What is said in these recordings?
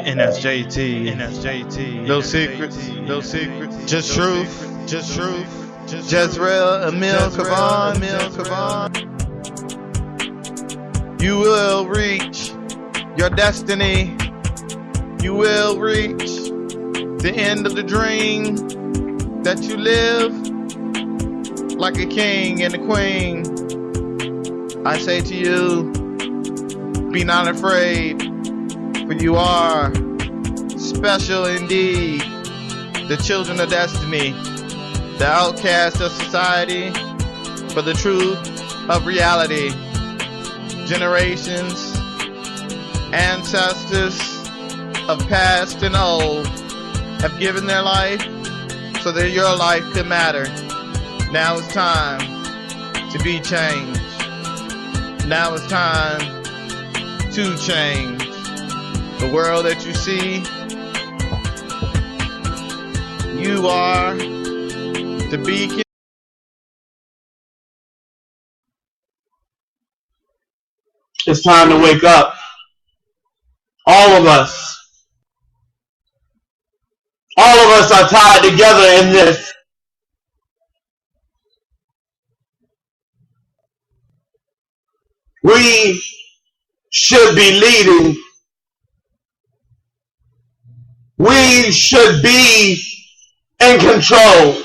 And that's JT. And that's JT. No secrets. No secrets. Just truth. Just truth. Jezreel, Emil Kavan. You will reach your destiny. You will reach the end of the dream that you live like a king and a queen. I say to you, be not afraid, for you are special indeed. The children of destiny, the outcasts of society, for the truth of reality. Generations, ancestors of past and old have given their life so that your life could matter. Now it's time to be changed. Now it's time to change. The world that you see, you are the beacon. It's time to wake up. All of us. All of us are tied together in this. We should be leading. We should be in control.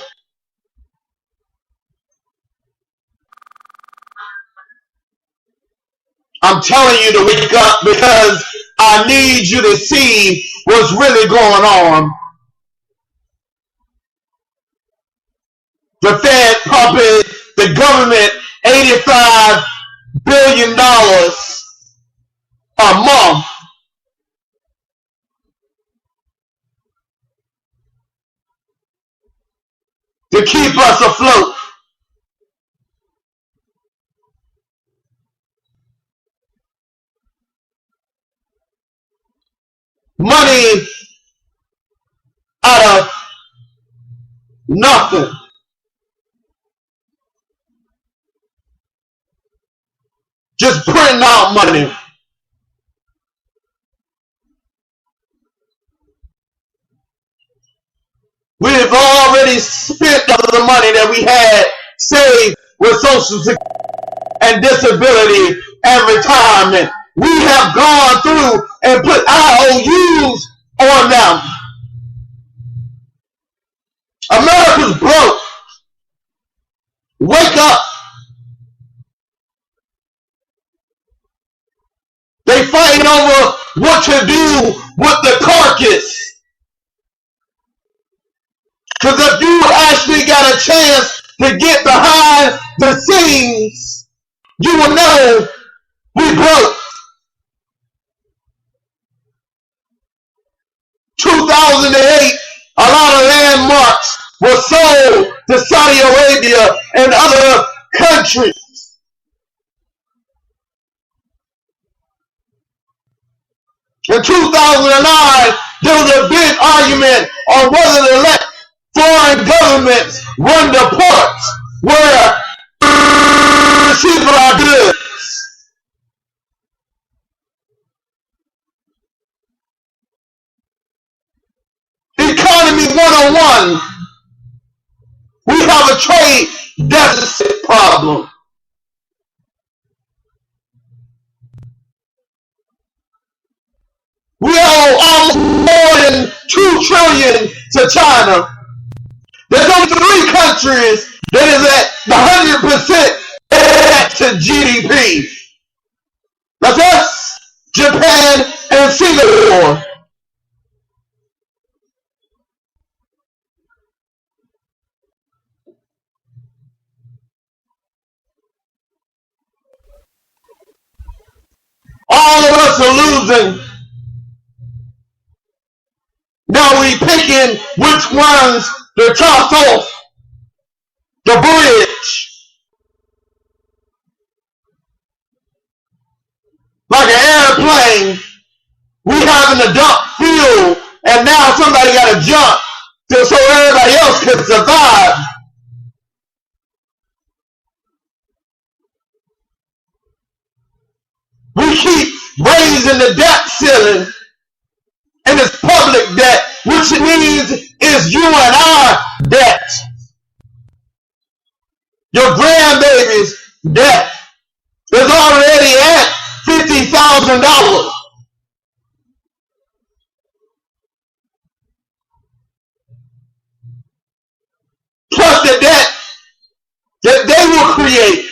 I'm telling you to wake up because I need you to see what's really going on. The Fed pumping the government $85 billion a month. To keep us afloat. Money out of nothing. Just printing out money. We have already spent the money that we had saved with Social Security and disability and retirement. We have gone through and put IOUs on them. America's broke. Wake up. They fighting over what to do with the carcass. Because if you actually got a chance to get behind the scenes, you will know we broke. 2008, a lot of landmarks were sold to Saudi Arabia and other countries. In 2009, there was a big argument on whether to let foreign governments run the ports where receive our goods. Economy 101. We have a trade deficit problem. We owe almost more than $2 trillion to China. There's only 3 countries that is at 100% debt to GDP. That's us, Japan, and Singapore. All of us are losing. Now we picking which ones to chop off the bridge. Like an airplane, we having to dump fuel, and now somebody got to jump so everybody else can survive. We keep raising the debt ceiling which it means is you and our debt. Your grandbaby's debt is already at $50,000. Plus the debt that they will create.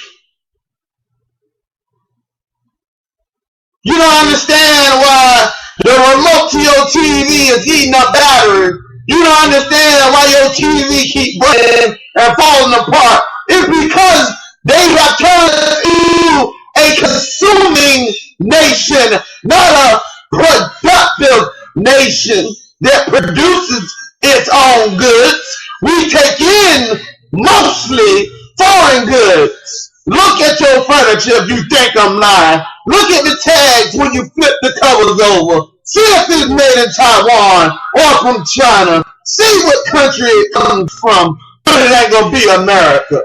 You don't understand why the remote to your TV is eating up battery. You don't understand why your TV keep breaking and falling apart. It's because they have turned you a consuming nation, not a productive nation that produces its own goods. We take in mostly foreign goods. Look at your furniture if you think I'm lying. Look at the tags when you flip the covers over. See if it's made in Taiwan or from China. See what country it comes from, but it ain't gonna be America.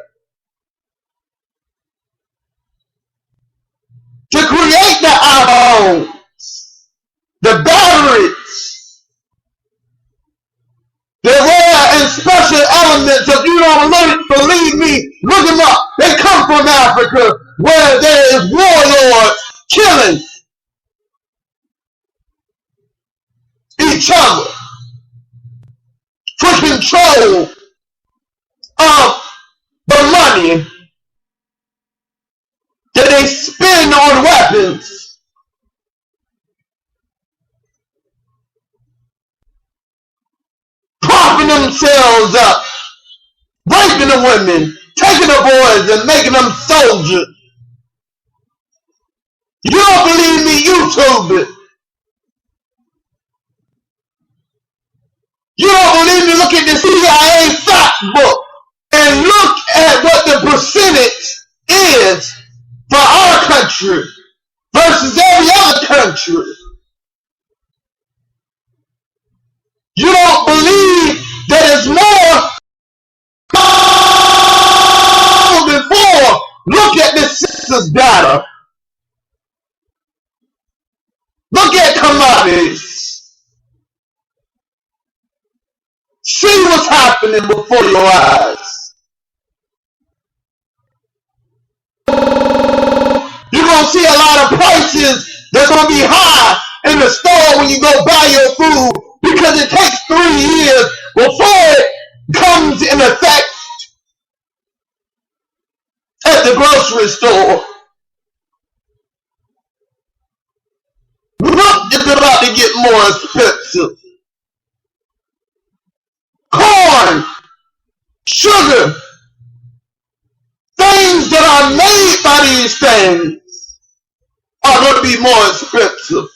To create the iPhones, the batteries, the rare and special elements, if you don't believe me, look them up. They come from Africa, where there is warlords killing each other for control of the money that they spend on weapons. Propping themselves up, raping the women, taking the boys and making them soldiers. You don't believe me? YouTube it. You don't believe me? Look at the CIA fact book and look at what the percentage is for our country versus every other country. You don't believe that it's more before. Look at the census data. Look at commodities. See what's happening before your eyes. You're going to see a lot of prices that's going to be high in the store when you go buy your food because it takes 3 years before it comes in effect at the grocery store. Look, it's about to get more expensive. Corn, sugar, things that are made by these things are going to be more expensive.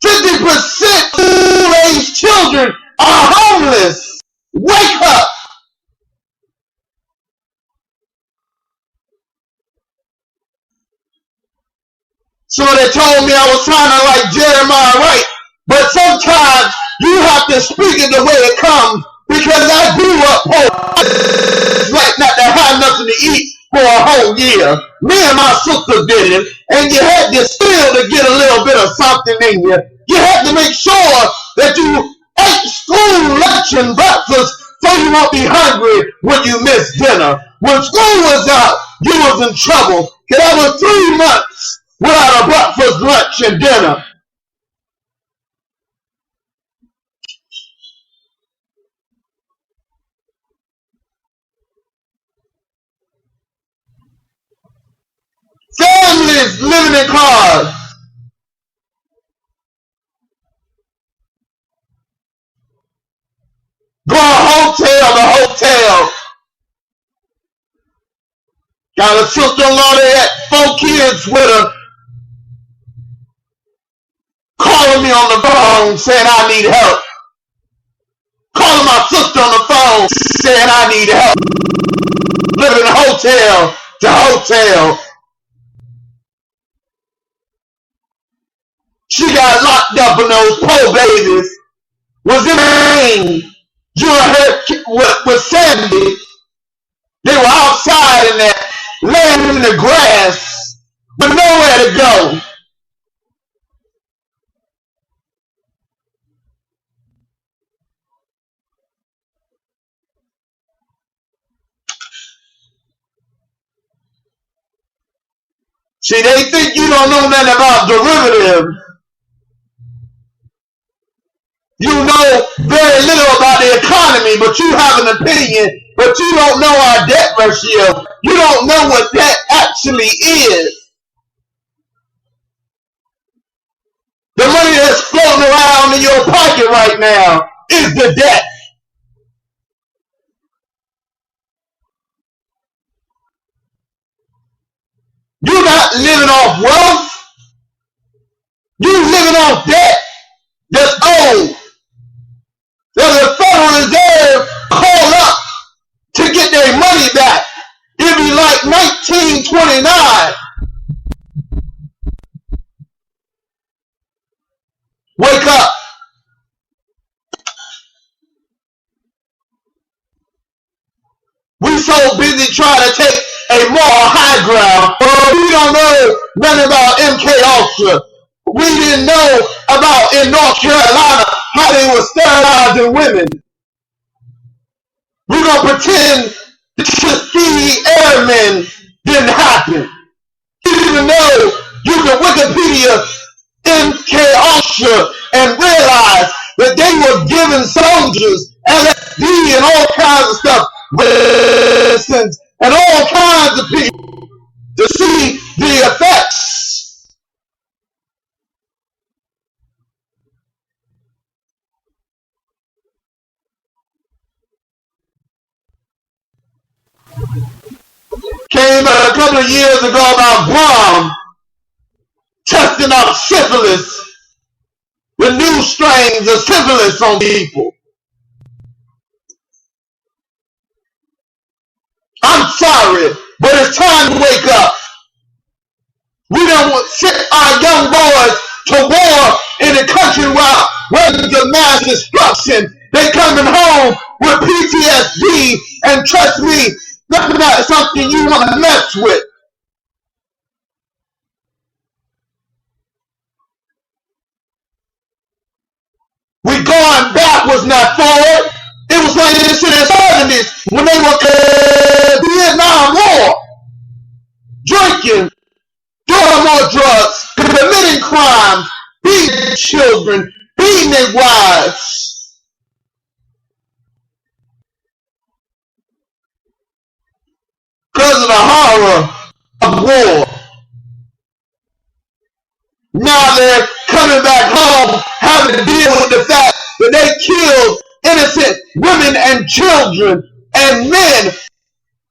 50% of school-aged children are homeless. Wake up. So they told me I was trying to like Jeremiah Wright, but sometimes you have to speak it the way it comes because I grew up poor. It's like not to have nothing to eat for a whole year. Me and my sister did it, and you had to steal to get a little bit of something in you. You had to make sure that you ate school lunch and breakfast so you won't be hungry when you miss dinner. When school was out, you was in trouble. Cause I was 3 months without a breakfast, lunch, and dinner. Families living in cars. Going hotel to hotel. Got a sister-in-law that had 4 kids with her. Calling me on the phone saying I need help. Calling my sister on the phone saying I need help. Living hotel to hotel. She got locked up in those poor babies. Was in pain. You heard with Sandy. They were outside in that, laying in the grass, but nowhere to go. See, they think you don't know nothing about derivatives. You know very little about the economy, but you have an opinion, but you don't know our debt ratio. You don't know what debt actually is. The money that's floating around in your pocket right now is the debt. You're not living off wealth. You're living off debt that's owed. That the Federal Reserve called up to get their money back. It'd be like 1929. Wake up. We so busy trying to take a moral high ground. We don't know nothing about MK Ultra. We didn't know about in North Carolina how they were sterilizing women. We're going to pretend the Tuskegee Airmen didn't happen. Even though you can Wikipedia MK Ultra and realize that they were giving soldiers LSD and all kinds of stuff, medicines and all kinds of people to see the effects. Came a couple of years ago about Guam testing out syphilis with new strains of syphilis on people. I'm sorry, but it's time to wake up. We don't send our young boys to war in a country where weapons of mass destruction. They coming home with PTSD, and trust me, that's not something you want to mess with. We going backwards, not forward. It was like this in the 70s when they were Vietnam War, drinking, doing more drugs, committing crimes, beating children, beating their wives. Because of the horror of war. Now they're coming back home having to deal with the fact that they killed innocent women and children and men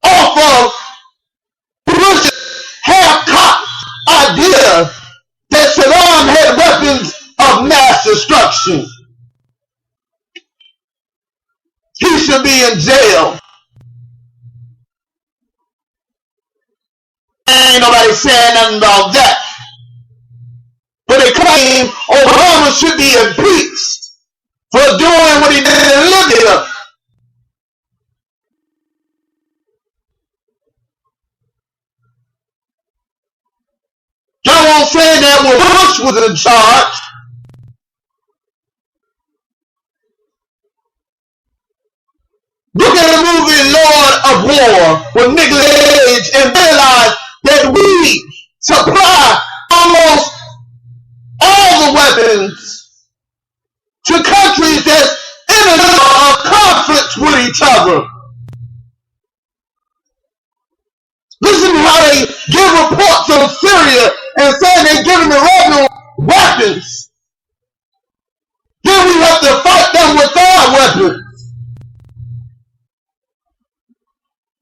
off of Bush's half-cocked idea that Saddam had weapons of mass destruction. He should be in jail. Ain't nobody saying nothing about that. But they claim Obama should be impeached for doing what he did in Libya. Y'all won't say that when Bush was in charge. Look at the movie Lord of War with Nicolas Cage and realize that we supply almost all the weapons to countries that's in the middle of conflict with each other. Listen to how they give reports of Syria and saying they're giving the rebels weapons. Then we have to fight them with our weapons.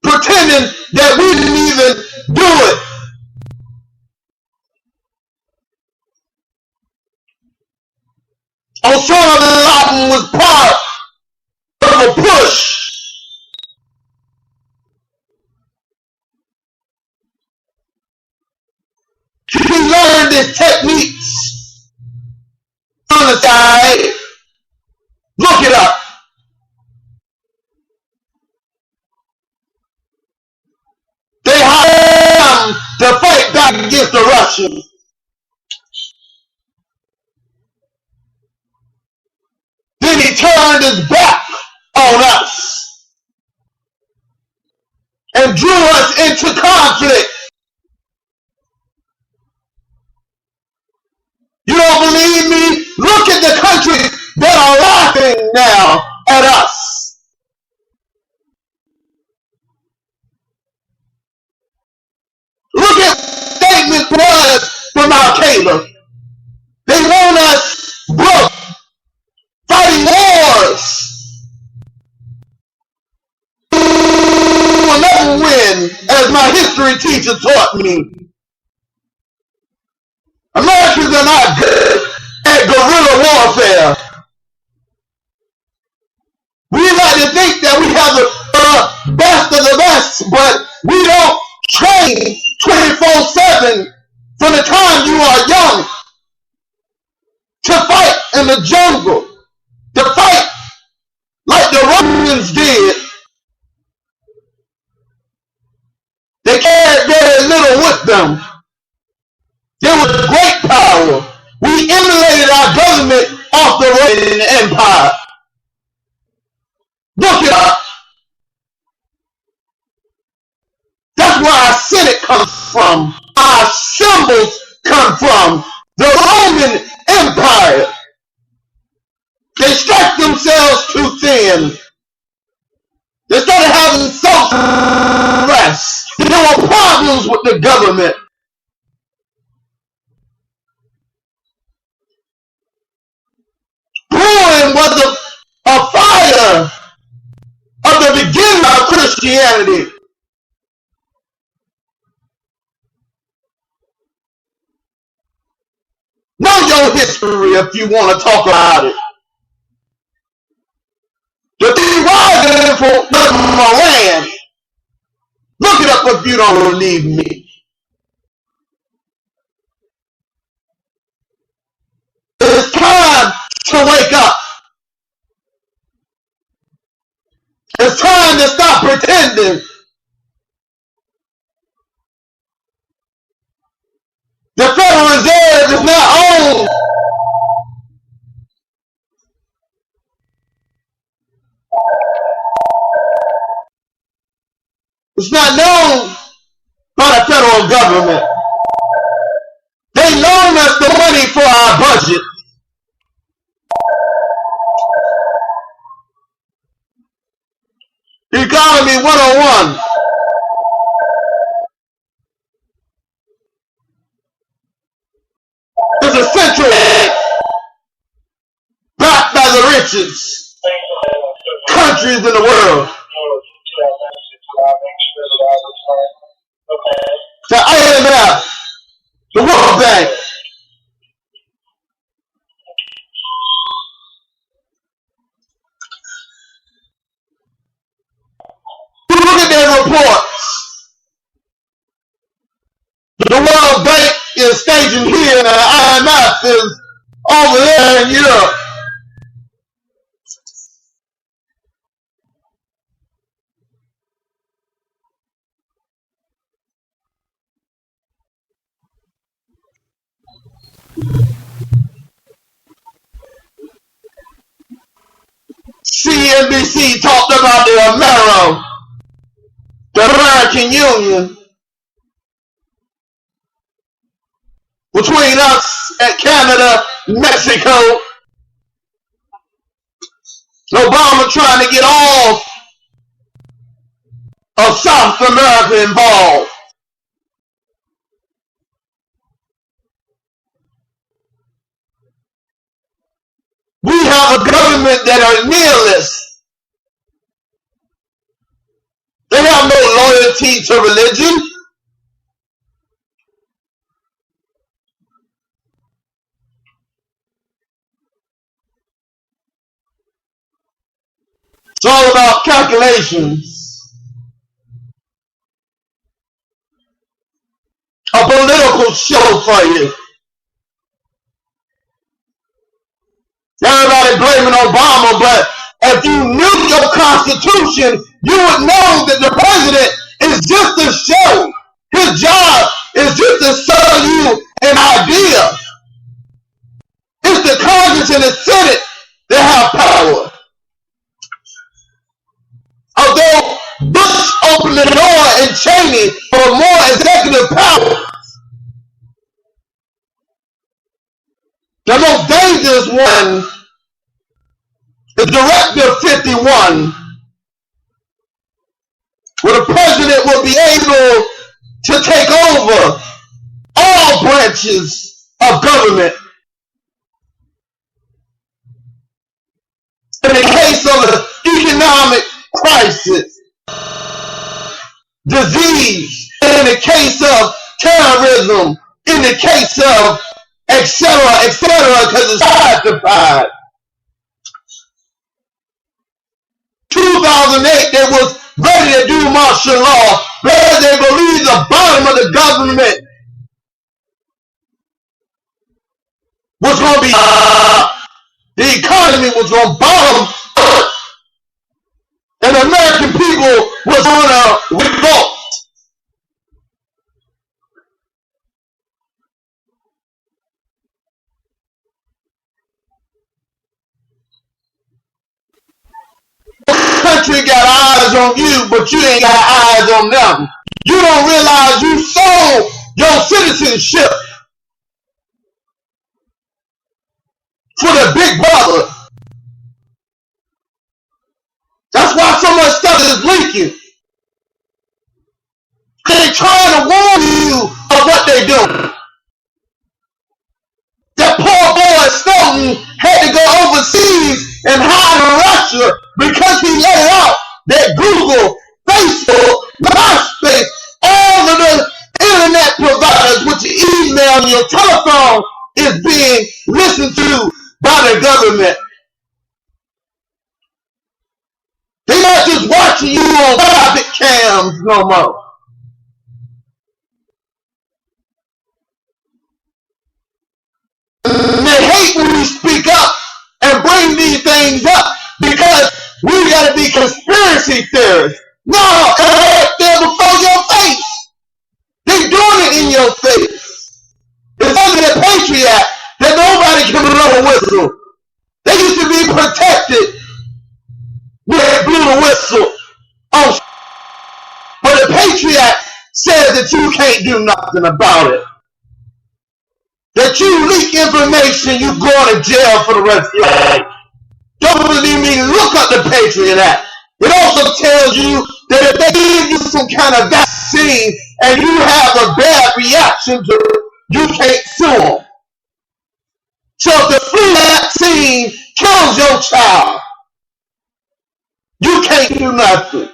Pretending that we didn't even do it. Osama bin Laden was part of a push. He learned his techniques on the side. Look it up. They hired him to fight back against the Russians. Then he turned his back on us and drew us into conflict. Look at the countries that are laughing now at us. Look at statements from Al Qaeda. They want us broke, fighting wars. We will never win, as my history teacher taught me. Americans are not good at guerrilla warfare. We like to think that we have the best of the best, but we don't train 24/7 from the time you are young to fight in the jungle, to fight like the Romans did. They carried very little with them. There was great power. We emulated our government off the Roman Empire. Look it up. That's where our Senate comes from. Our symbols come from the Roman Empire. They stretched themselves too thin. They started having self-rest. There were problems with the government. Brewing was a fire of the beginning of Christianity. Know your history if you want to talk about it. The three rising from the land. Look it up if you don't believe me. It's time to wake up. It's time to stop pretending. The Federal Reserve is not owned It's not known by the federal government. They loan us the money for our budget. Economy 101. It's a central bank backed by the richest countries in the world. The IMF, the World Bank. Look at their reports. The World Bank is staging here and the IMF is over there in Europe. CNBC talked about the Amero, the American Union, between us and Canada, Mexico. Obama trying to get all of South America involved. We have a government that are nihilists. They have no loyalty to religion. It's all about calculations. A political show for you. Everybody blaming Obama, but if you knew your Constitution, you would know that the president is just a show. His job is just to sell you an idea. It's the Congress and the Senate that have power. Although Bush opened the door and Cheney for more executive power, the most dangerous Executive 1, the Directive 51, where the president will be able to take over all branches of government in the case of an economic crisis, disease, in the case of terrorism, in the case of etc., because it's classified. 2008, they was ready to do martial law because they believed the bottom of the government was going to be, the economy was going to bottom, and the American people was going to revolt. Country got eyes on you, but you ain't got eyes on them. You don't realize you sold your citizenship for the big brother. That's why so much stuff is leaking. They're trying to warn you of what they're doing. That poor boy Snowden had to go overseas and hide in Russia because he let it out that Google, Facebook, MySpace, all of the internet providers with your email and your telephone is being listened to by the government. They're not just watching you on private cams no more. And they hate when we speak up and bring these things up because we gotta be conspiracy theorists. No, it's right there before your face. They're doing it in your face. It's under the Patriot Act that nobody can blow a whistle. They used to be protected when they blew the whistle. But the Patriot Act says that you can't do nothing about it. That you leak information, you go to jail for the rest of your life. Don't believe me, look up the Patriot Act. It also tells you that if they give you some kind of vaccine and you have a bad reaction to it, you can't sue them. So if the flu vaccine kills your child, you can't do nothing.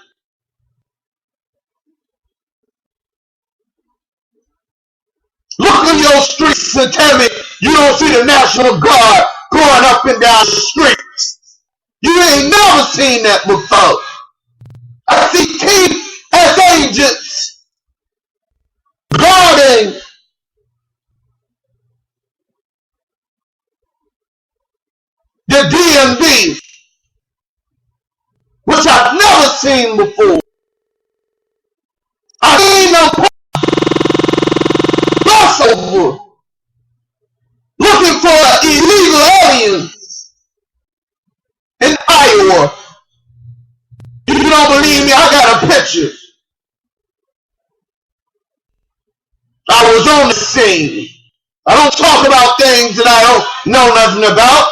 Look in your streets and tell me you don't see the National Guard going up and down the streets. You ain't never seen that before. I see TS agents guarding the DMV, which I've never seen before. I've seen them crossover looking for illegal aliens in Iowa. If you don't believe me, I got a picture. I was on the scene. I don't talk about things that I don't know nothing about.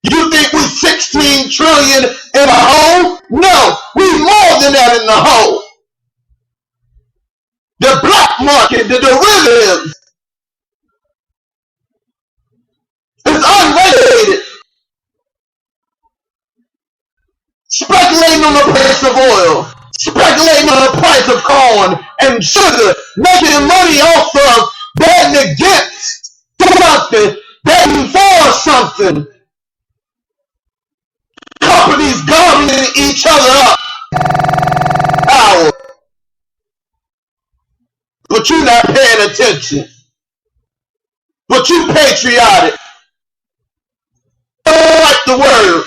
You think we 16 trillion in a hole? No, we more than that in the hole. The black market, the derivatives, is unregulated. Speculating on the price of oil, speculating on the price of corn and sugar, making money off of betting against something, betting for something. Companies gobbling each other up. Power. But you're not paying attention. But you patriotic. Don't like the word.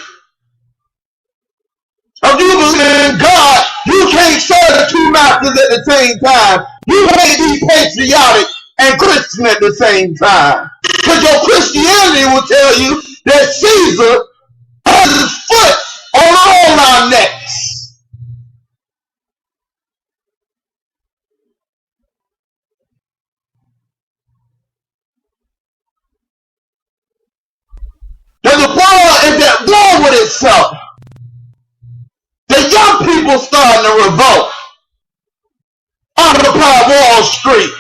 If you believe in God, you can't serve the two masters at the same time. You can't be patriotic and Christian at the same time. Because your Christianity will tell you that Caesar has his foot on all our necks. people starting to revolt. Occupy Wall Street.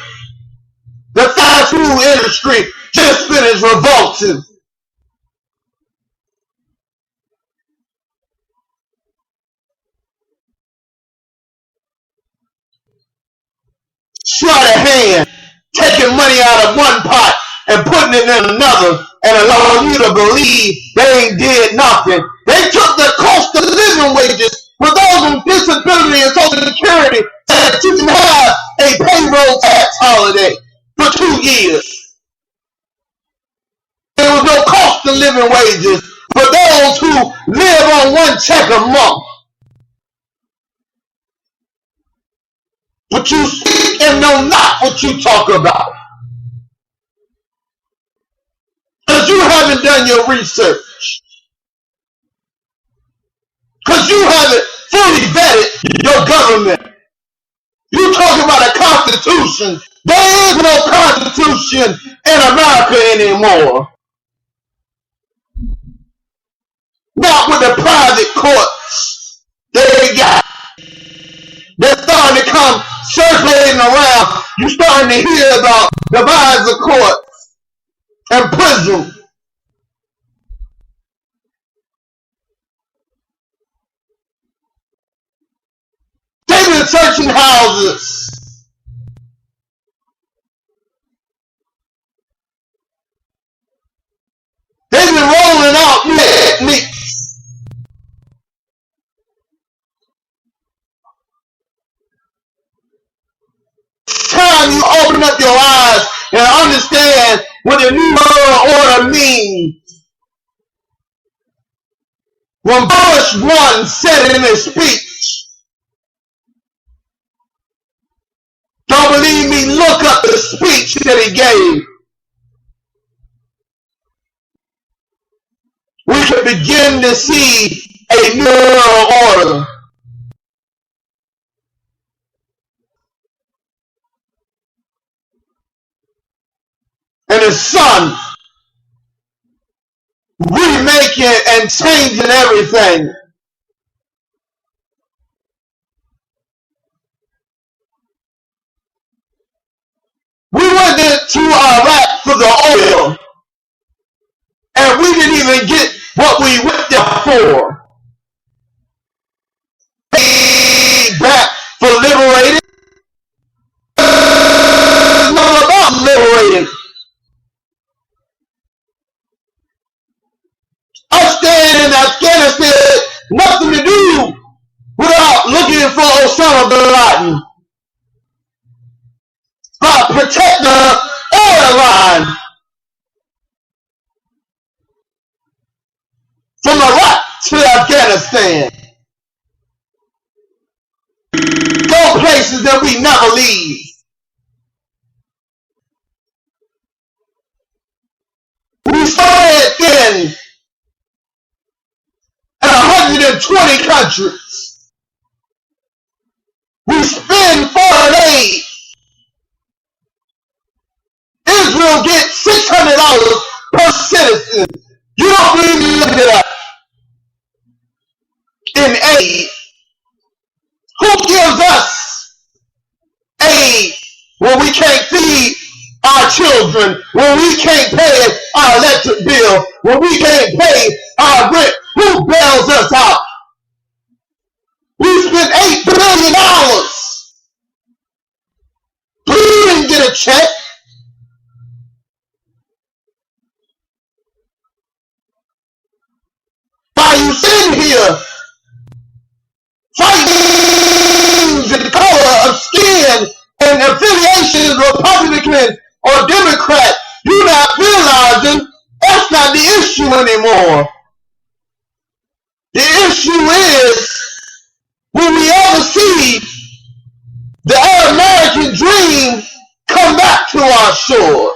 The fast food industry just finished revolting. Sleight of hand, taking money out of one pot and putting it in another and allowing you to believe they ain't did nothing. They took the cost of living wages for those with disability and Social Security so that you can have a payroll tax holiday for 2 years. There was no cost of living wages for those who live on one check a month. But you speak and know not what you talk about. Because you haven't done your research. Because you haven't fully vetted your government. You talk about a constitution. There is no constitution in America anymore. Not with the private courts they got. They're starting to come circulating around. You're starting to hear about divisor courts and prison. They've been searching houses. They've been rolling out techniques. Time you open up your eyes and understand what the New World Order means. When Bush 1 said it in his speech, don't believe me, look up the speech that he gave. We could begin to see a New World Order. And his son remaking and changing everything. We went into Iraq for the oil, and we didn't even get what we went there for. Back for liberating. It's not about liberating. Us staying in Afghanistan, nothing to do without looking for Osama bin Laden. By protecting the oil line from Iraq to Afghanistan. Those places that we never leave. We started in 120 countries. We spend foreign aid. Israel gets $600 per citizen. You don't believe me? Look it up. In aid. Who gives us aid when we can't feed our children, when we can't pay our electric bill, when we can't pay our rent? Who bails us out? We spent $8 billion. We didn't get a check. Why you sitting here fighting the color of skin and affiliations, Republican or Democrat? You're not realizing that's not the issue anymore. The issue is, will we ever see the American dream come back to our shores?